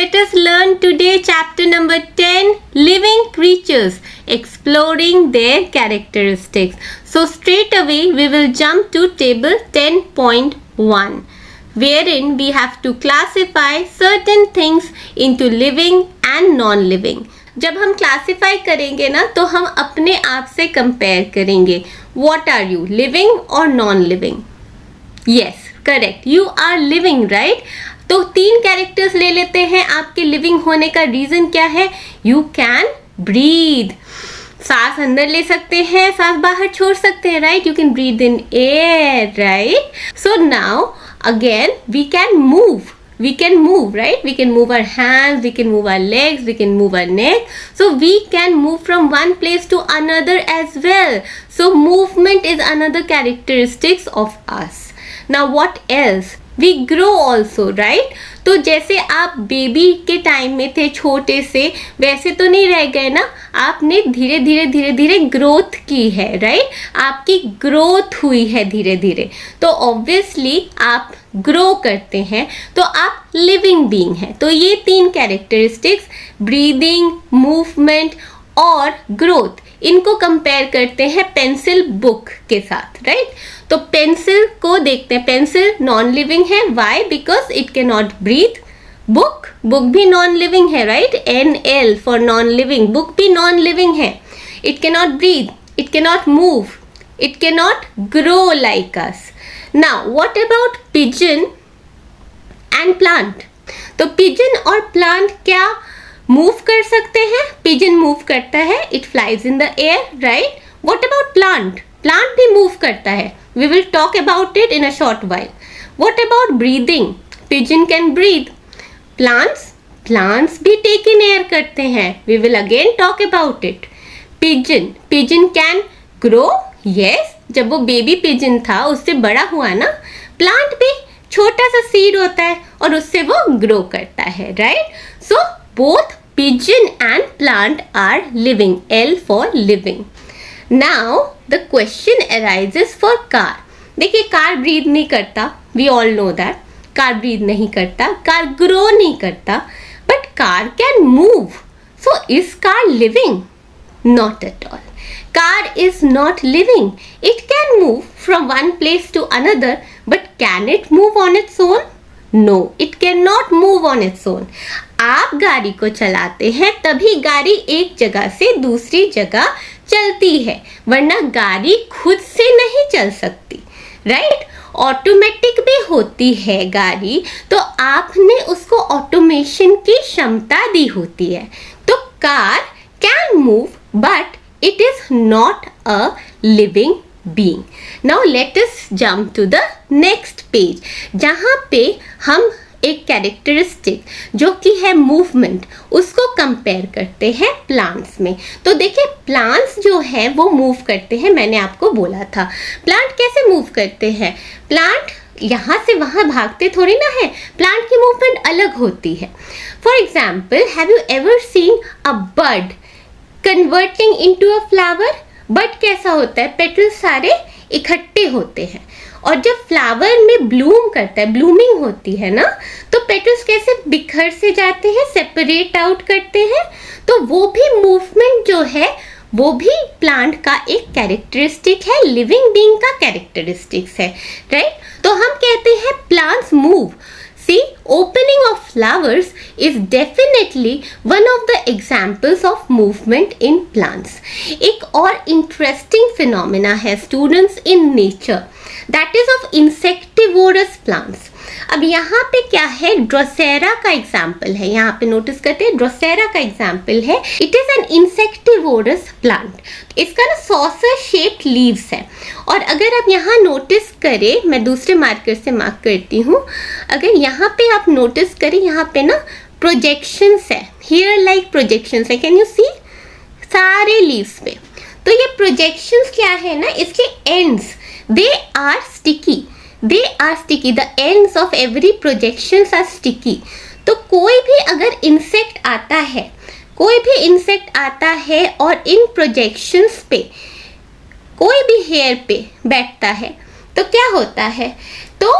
let us learn today chapter number 10, living creatures, exploring their characteristics. So straight away we will jump to table 10.1, wherein we have to classify certain things into living and non-living. जब हम classify करेंगे ना तो हम अपने आप से compare करेंगे. What are you, living or non-living? Yes, correct. You are living, right? तो 3 कैरेक्टर्स ले लेते हैं. आपके लिविंग होने का रीजन क्या है? You can breathe. सांस अंदर ले सकते हैं, सांस बाहर छोड़ सकते हैं, right? You can breathe in air, right? So now again we can move. We can move, right? We can move our hands, we can move our legs, we can move our neck. So we can move from one place to another as well. So movement is another characteristics of us. Now what else? We grow also, right? तो जैसे आप baby के time में थे छोटे से, वैसे तो नहीं रह गए ना. आपने धीरे धीरे ग्रोथ की है, राइट? आपकी ग्रोथ हुई है धीरे धीरे. तो ऑब्वियसली आप ग्रो करते हैं, तो आप लिविंग बीइंग हैं. तो ये 3 कैरेक्टरिस्टिक्स, ब्रीदिंग, मूवमेंट और ग्रोथ, इनको कंपेयर करते हैं पेंसिल बुक के साथ, राइट? तो पेंसिल को देखते हैं. पेंसिल नॉन लिविंग है. Why? Because it can not breathe. Book भी नॉन लिविंग है, right? NL for non living. Book भी नॉन लिविंग है. It can not breathe, it can not move, it can not grow like us. Now what about pigeon and plant? तो pigeon और plant क्या move कर सकते हैं? Pigeon move करता है, it flies in the air, right? What about plant? Plant भी move करता है. We will talk about it in a short while. What about breathing? Pigeon can breathe. Plants भी टेक इन एयर करते हैं. We will again talk about it. Pigeon can grow. Yes, जब वो baby pigeon था उससे बड़ा हुआ ना. प्लांट भी छोटा सा सीड होता है और उससे वो ग्रो करता है, right? So both pigeon and plant are living. L for living. Now the question arises for car. देखिए, कार ब्रीथ नहीं करता. We all know that. Car breathe नहीं करता, कार ग्रो नहीं करता, but car can move. So is car living? Not at all. Car is not living. It can move from one place to another, but can it move on its own? No, it cannot move on its own. आप गाड़ी को चलाते हैं तभी गाड़ी एक जगह से दूसरी जगह चलती है, वरना गाड़ी खुद से नहीं चल सकती, राइट? ऑटोमेटिक भी होती है गाड़ी, तो आपने उसको ऑटोमेशन की क्षमता दी होती है. तो car can move but it is not a living being. Now let us jump to the next page, जहाँ पे हम एक कैरेक्टरिस्टिक जो कि है मूवमेंट, उसको कंपेयर करते हैं प्लांट्स में. तो देखिए, प्लांट्स जो है वो मूव करते हैं. मैंने आपको बोला था प्लांट कैसे मूव करते हैं. प्लांट यहाँ से वहाँ भागते थोड़ी ना है. प्लांट की मूवमेंट अलग होती है. For example, have you ever seen a bird converting into a flower? But कैसा होता है? पेटल्स सारे इकट्ठे होते हैं, और जब फ्लावर में ब्लूम करता है, ब्लूमिंग होती है ना, तो पेटल्स कैसे बिखर से जाते हैं, सेपरेट आउट करते हैं. तो वो भी मूवमेंट जो है वो भी प्लांट का एक कैरेक्टरिस्टिक है, लिविंग बीइंग का कैरेक्टरिस्टिक्स है, राइट? तो हम कहते हैं plants move. See, opening of flowers is definitely one of the examples of movement in plants. एक और interesting phenomena है students in nature, that is of insectivorous plants. अब यहाँ पे क्या है? ड्रोसेरा का एग्जाम्पल है. यहाँ पे नोटिस करते हैं, ड्रोसेरा का एग्जाम्पल है. It is an insectivorous plant. इसका ना सॉसर शेप्ड लीव्स है. और अगर आप यहाँ नोटिस करें, मैं दूसरे मार्कर से मार्क करती हूँ, अगर यहाँ पे आप नोटिस करें, यहाँ पे ना प्रोजेक्शंस है, हेयर लाइक प्रोजेक्शंस है. Can you see? सारे लीव्स पे. तो ये प्रोजेक्शंस क्या है ना, इसके ends they are sticky. They are sticky. The ends of every projections are sticky. तो कोई भी अगर इंसेक्ट आता है और इन प्रोजेक्शंस पे कोई भी हेयर पे बैठता है, तो क्या होता है? तो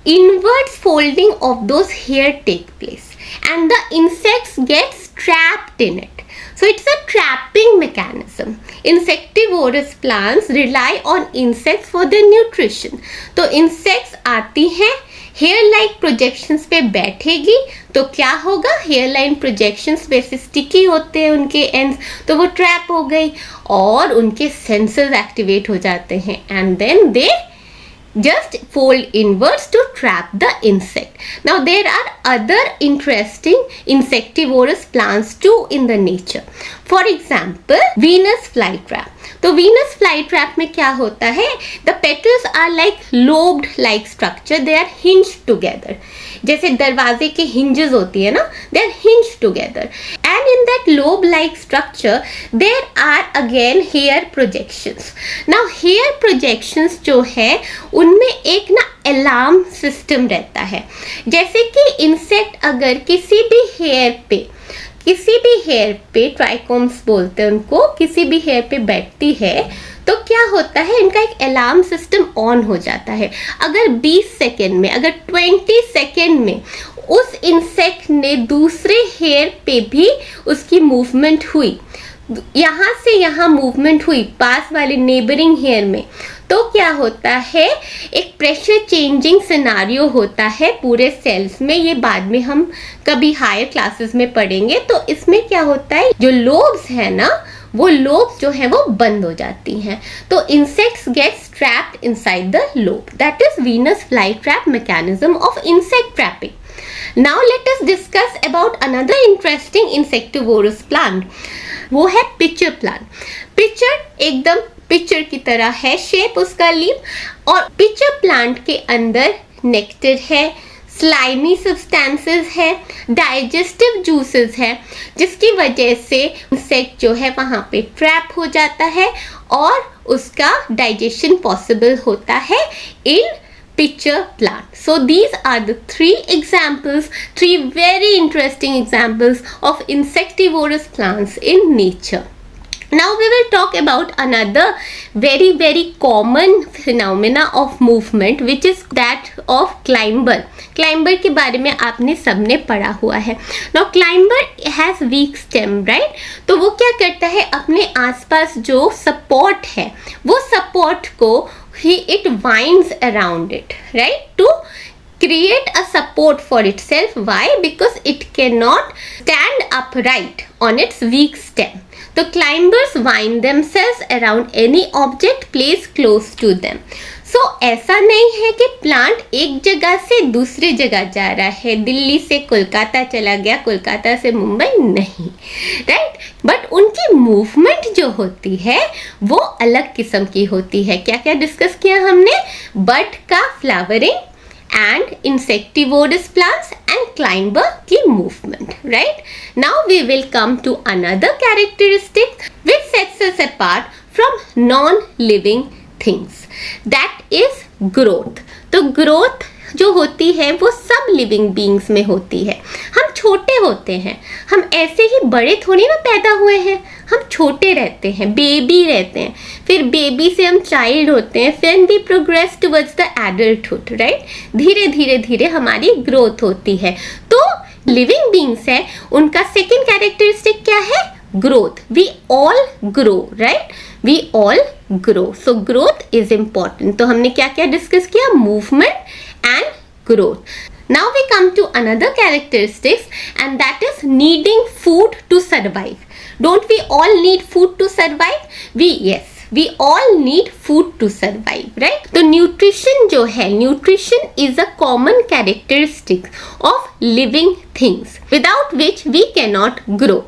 inward folding of those hair take place and the insects gets trapped in it. So it's a trapping mechanism. Insectivorous plants rely on insects for their nutrition. तो insects आती हैं, हेयर लाइक प्रोजेक्शंस पे बैठेगी तो क्या होगा, hair line projections वैसे sticky होते हैं उनके एंड्स, तो वो ट्रैप हो गई और उनके सेंसर्स एक्टिवेट हो जाते हैं and then they just fold inwards to trap the insect. Now there are other interesting insectivorous plants too in the nature. For example, Venus flytrap. तो Venus flytrap में क्या होता है, the petals are like lobed like structure, they are hinged together. जैसे दरवाजे के hinges होती है ना, they are hinged together. And in that lobe like structure, there are again hair projections. Now hair projections जो है उनमें एक ना अलार्म सिस्टम रहता है. जैसे कि इंसेक्ट अगर किसी भी हेयर पे ट्राइकोम्स बोलते हैं उनको, किसी भी हेयर पे बैठती है तो क्या होता है, इनका एक अलार्म सिस्टम ऑन हो जाता है. अगर 20 सेकेंड में, अगर 20 सेकेंड में उस इंसेक्ट ने दूसरे हेयर पे भी उसकी मूवमेंट हुई, यहाँ से यहाँ मूवमेंट हुई पास वाले नेबरिंग हेयर में, तो क्या होता है, एक प्रेशर चेंजिंग सिनारियो होता है पूरे सेल्स में. ये बाद में हम कभी हायर क्लासेस में पढ़ेंगे. तो इसमें क्या होता है, जो लोब्स है ना, वो लोब्स जो है वो बंद हो जाती हैं. तो insects gets trapped inside the lobe. That is Venus fly trap mechanism of insect trapping. Now let us discuss about another interesting insectivorous plant. वो है पिचर प्लांट. पिचर एकदम पिचर की तरह है शेप उसका लीफ, और पिचर प्लांट के अंदर नेक्टर है, स्लाइमी सब्सटेंसेस है, डाइजेस्टिव जूसेस है, जिसकी वजह से इंसेक्ट जो है वहाँ पे ट्रैप हो जाता है और उसका डाइजेशन पॉसिबल होता है इन pitcher plant. So these are the three very interesting examples of insectivorous plants in nature. Now we will talk about another very common phenomena of movement, which is that of climber. Climber के बारे में आपने सबने पढ़ा हुआ है. Now climber has weak stem, right? तो वो क्या करता है, अपने आसपास जो सपोर्ट है वो सपोर्ट को it winds around it, right, to create a support for itself. Why? Because it cannot stand upright on its weak stem. So climbers wind themselves around any object placed close to them. So ऐसा नहीं है कि plant एक जगह से दूसरी जगह जा रहा है, दिल्ली से कोलकाता चला गया, कोलकाता से मुंबई, नहीं, राइट. बट उनकी मूवमेंट जो होती है वो अलग किस्म की होती है. क्या क्या डिस्कस किया हमने, बड का flowering and insectivorous plants and climber की movement, right? Now we will come to another characteristic which sets us apart from non-living things, that is growth. तो growth जो होती है वो सब लिविंग बीइंग्स में होती है. हम छोटे होते हैं, हम ऐसे ही बड़े थोड़ी ना पैदा हुए हैं, हम छोटे रहते हैं, बेबी रहते हैं, फिर बेबी से हम चाइल्ड होते हैं, फिर we progress towards the adulthood, right. धीरे धीरे धीरे हमारी ग्रोथ होती है. तो लिविंग बीइंग्स है, उनका सेकेंड कैरेक्टरिस्टिक क्या है, growth. We all grow, right? We all grow. So growth is important. तो हमने क्या क्या डिस्कस किया, movement and growth. Now we come to another characteristics, and that is needing food to survive. Don't we all need food to survive? Yes, we all need food to survive, right? तो nutrition जो है, nutrition is a common characteristic of living things, without which we cannot grow,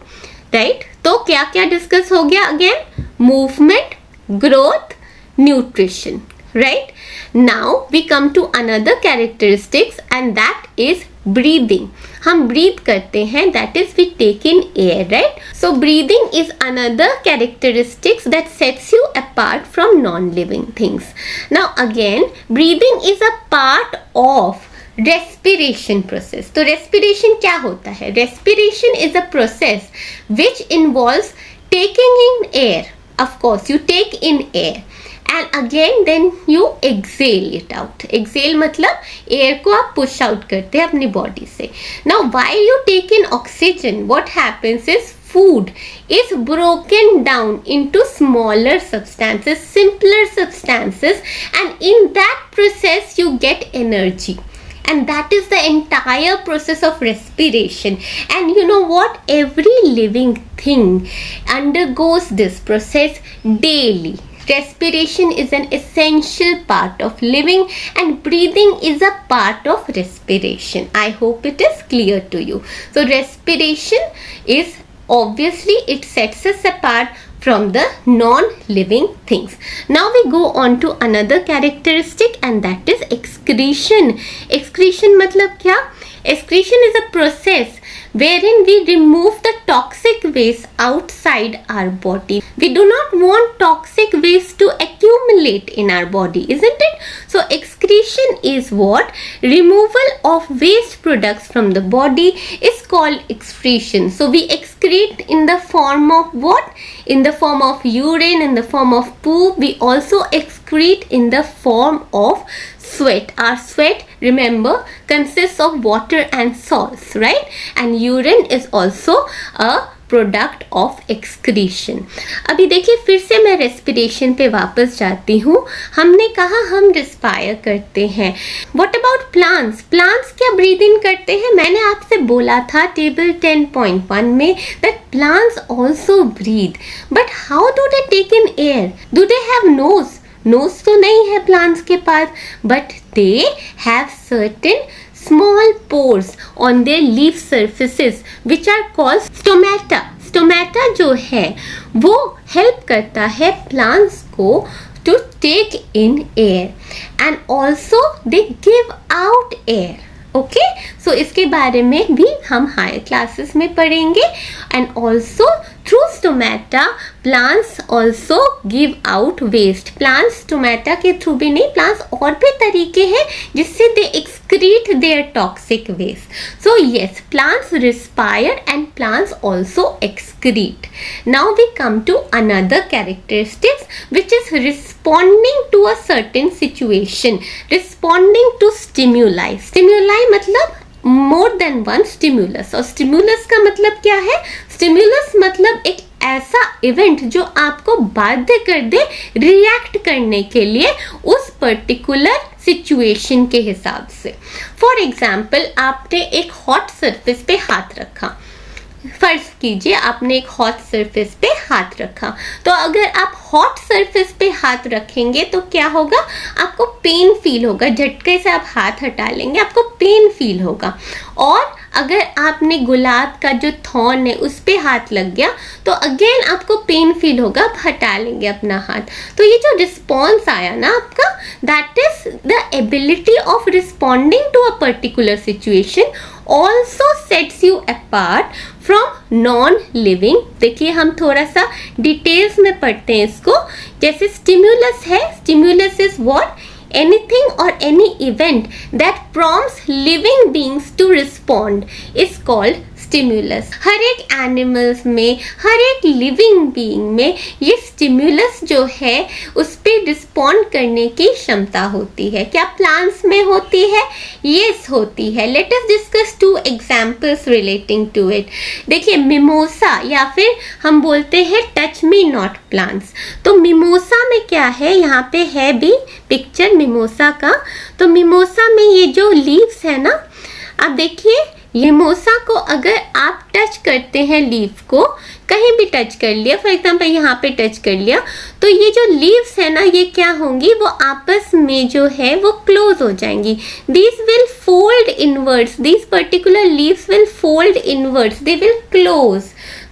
right? तो क्या क्या discuss हो गया, again movement, growth, nutrition, right? Now we come to another characteristics, and that is breathing. हम breathe करते हैं, that is we take in air, right? So breathing is another characteristics that sets you apart from non-living things. Now again, breathing is a part of respiration process. तो respiration क्या होता है? Respiration is a process which involves taking in air. Of course, you take in air and again then you exhale it out. Exhale मतलब air को आप push out करते हैं अपनी बॉडी से. Now while you take in oxygen, what happens is food is broken down into smaller substances, simpler substances, and in that process you get energy. And that is the entire process of respiration. And you know what? Every living thing undergoes this process daily. Respiration is an essential part of living, and breathing is a part of respiration. I hope it is clear to you. So respiration is, obviously, it sets us apart from the non-living things. Now we go on to another characteristic, and that is excretion. Excretion मतलब क्या? Excretion is a process wherein we remove the toxic waste outside our body. We do not want toxic waste to accumulate in our body, isn't it? So excretion is what? Removal of waste products from the body is called excretion. So we excrete in the form of what? In the form of urine, in the form of poo. We also excrete in the form of sweat. Our sweat, remember, consists of water and salts, right? And urine is also a product of excretion. अभी देखिए फिर से मैं respiration पे वापस जाती हूँ. हमने कहा हम रिस्पायर करते हैं. What about plants? प्लांट्स क्या ब्रीद इन करते हैं? मैंने आपसे बोला था टेबल 10.1 में that plants also breathe. But how do they take in air? Do they have nose? Nose तो नहीं है प्लांट्स के पास, but they have certain small pores on their leaf surfaces which are called stomata. Stomata जो है वो help करता है plants को to take in air, and also they give out air. Okay, so इसके बारे में भी हम हायर क्लासेस में पढ़ेंगे. And also through stomata plants also give out waste. Plants stomata के थ्रू भी नहीं, प्लांट्स और भी तरीके हैं जिससे they excrete their toxic waste. So yes, plants respire and plants also excrete. Now we come to another characteristics which is responding to a certain situation, responding to stimuli. Stimuli मतलब more than one stimulus. और stimulus का मतलब क्या है? Stimulus मतलब एक ऐसा event जो आपको बाध्य कर दे रिएक्ट करने के लिए उस पर्टिकुलर सिचुएशन के हिसाब से. फॉर एग्जाम्पल, आपने एक हॉट सरफेस पे हाथ रखा. फर्ज कीजिए आपने एक हॉट सरफेस पे हाथ रखा, तो अगर आप हॉट सरफेस पे हाथ रखेंगे तो क्या होगा? आपको पेन फील होगा. झटके से आप हाथ हटा लेंगे, आपको पेन फील होगा. और अगर आपने गुलाब का जो थॉर्न है उस पे हाथ लग गया तो अगेन आपको पेन फील होगा, आप हटा लेंगे अपना हाथ. तो ये जो रिस्पॉन्स आया ना आपका, that is the ability of responding to a particular situation also sets you apart from non-living. देखिए हम थोड़ा सा डिटेल्स में पढ़ते हैं इसको. जैसे स्टिम्युलस है, stimulus is what? anything or any event that prompts living beings to respond is called stimulus. हर एक एनिमल्स में, हर एक लिविंग बीइंग में ये स्टिम्युलस जो है उस पर रिस्पॉन्ड करने की क्षमता होती है. क्या प्लांट्स में होती है? यस, होती है. Let us discuss 2 examples relating to it. देखिए मिमोसा, या फिर हम बोलते हैं टच मी नॉट प्लांट्स. तो मिमोसा में क्या है? यहाँ पे है भी पिक्चर मिमोसा का. तो मिमोसा में ये जो लीव्स है ना, आप देखिए मिमोसा को अगर आप टच करते हैं, लीफ को कहीं भी टच कर लिया, फॉर एग्जाम्पल यहाँ पे टच कर लिया, तो ये जो लीव्स है ना ये क्या होंगी? वो आपस में जो है वो क्लोज हो जाएंगी. These will fold inwards, these particular leaves will fold inwards, they will close.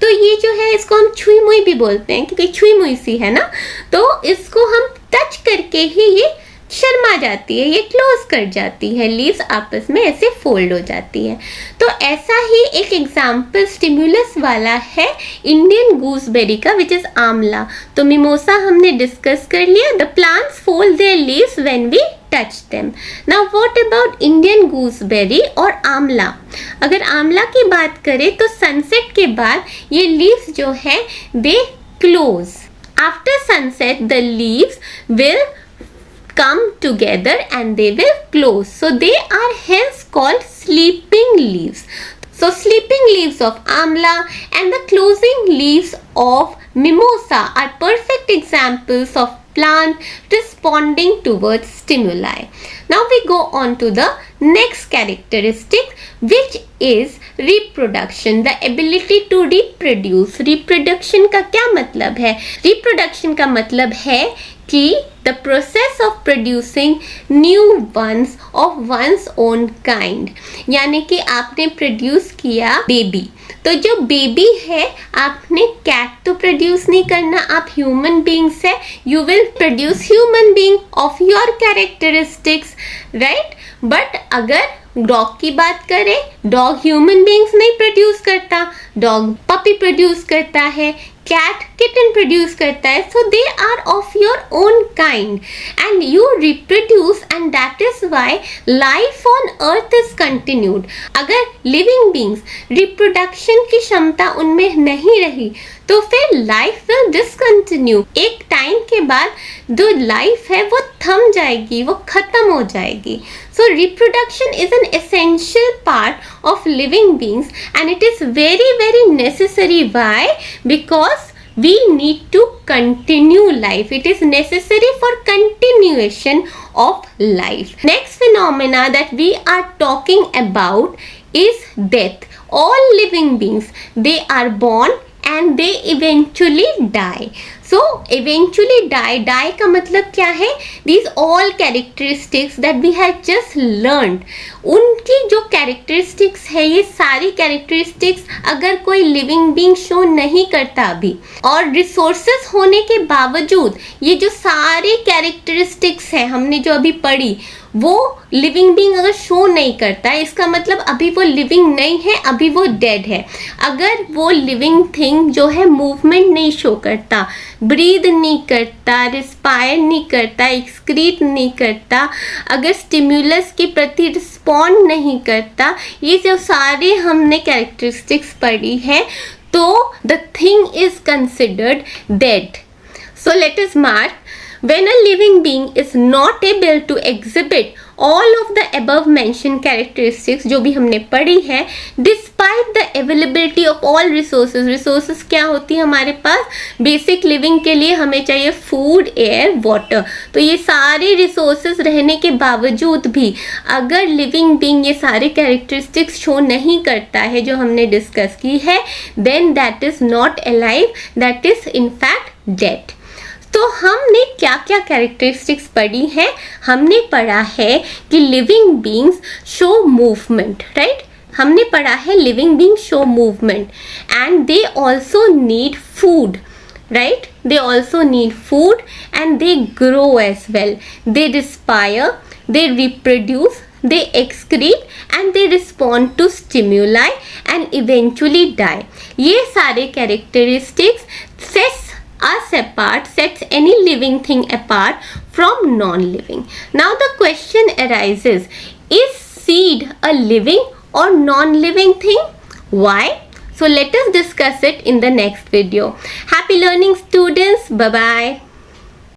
तो ये जो है इसको हम छुई मुई भी बोलते हैं क्योंकि छुई मुई सी है ना, तो इसको हम टच करके ही ये शर्मा जाती है, ये क्लोज कर जाती है, लीव्स आपस में ऐसे फोल्ड हो जाती है. तो ऐसा ही एक एग्जाम्पल स्टिम्युलस वाला है इंडियन गूसबेरी का, विच इज आंवला. तो मिमोसा हमने डिस्कस कर लिया. The plants fold their leaves when we touch them. Now what about Indian gooseberry और आंवला? अगर आंवला की बात करें तो सनसेट के बाद ये लीव्स जो है they close. After sunset, the leaves will come together and they will close. So they are hence called sleeping leaves. So sleeping leaves of amla and the closing leaves of mimosa are perfect examples of plant responding towards stimuli. Now we go on to the next characteristic, which is reproduction, the ability to reproduce. Reproduction का क्या मतलब है? Reproduction का मतलब है कि the process of producing new ones of one's own kind, यानी कि आपने प्रोड्यूस किया बेबी, तो जो बेबी है आपने कैट तो प्रोड्यूस नहीं करना, आप ह्यूमन बीइंग्स है, you will produce human being of your characteristics, right. But अगर डॉग की बात करें, डॉग ह्यूमन बीइंग्स नहीं प्रोड्यूस करता, डॉग पपी प्रोड्यूस करता है, cat kitten produce करता है, so they are of your own kind and you reproduce and that is why life on earth is continued. अगर living beings reproduction की क्षमता उनमें नहीं रही तो फिर life will discontinue. एक टाइम के बाद जो life है वो थम जाएगी, वो खत्म हो जाएगी. So reproduction is an essential part of living beings and it is very very necessary. Why? Because we need to continue life. It is necessary for continuation of life. Next phenomena that we are talking about is death. All living beings, they are born and they eventually die. So eventually die का मतलब क्या है? These all characteristics that we have just learned, उनकी जो characteristics है, ये सारी characteristics अगर कोई living being show नहीं करता अभी, और resources होने के बावजूद ये जो सारे characteristics है हमने जो अभी पढ़ी, वो लिविंग बीइंग अगर शो नहीं करता है, इसका मतलब अभी वो लिविंग नहीं है, अभी वो डेड है. अगर वो लिविंग थिंग जो है मूवमेंट नहीं शो करता, ब्रीद नहीं करता, रिस्पायर नहीं करता, एक्सक्रीट नहीं करता, अगर स्टिम्युलस के प्रति रिस्पॉन्ड नहीं करता, ये जो सारे हमने कैरेक्टरिस्टिक्स पढ़ी है, तो the thing is considered dead. So let us mark, when a living being is not able to exhibit all of the above mentioned characteristics जो भी हमने पढ़ी है, despite the availability of all resources. resources क्या होती है हमारे पास? Basic living के लिए हमें चाहिए फूड, एयर, वाटर. तो ये सारे resources रहने के बावजूद भी अगर लिविंग बीइंग ये सारे कैरेक्टरिस्टिक्स शो नहीं करता है जो हमने डिस्कस की है, then that is not alive, that is in fact dead. तो हमने क्या क्या कैरेक्टरिस्टिक्स पढ़ी है? हमने पढ़ा है कि living beings show movement, right? हमने पढ़ा है living beings show movement and they also need food, right? They also need food and they grow as well. They respire, they reproduce, they excrete and they respond to stimuli and eventually die. ये सारे characteristics sets us apart, sets any living thing apart from non-living. Now the question arises, is seed a living or non-living thing? Why? So let us discuss it in the next video. Happy learning students. Bye bye.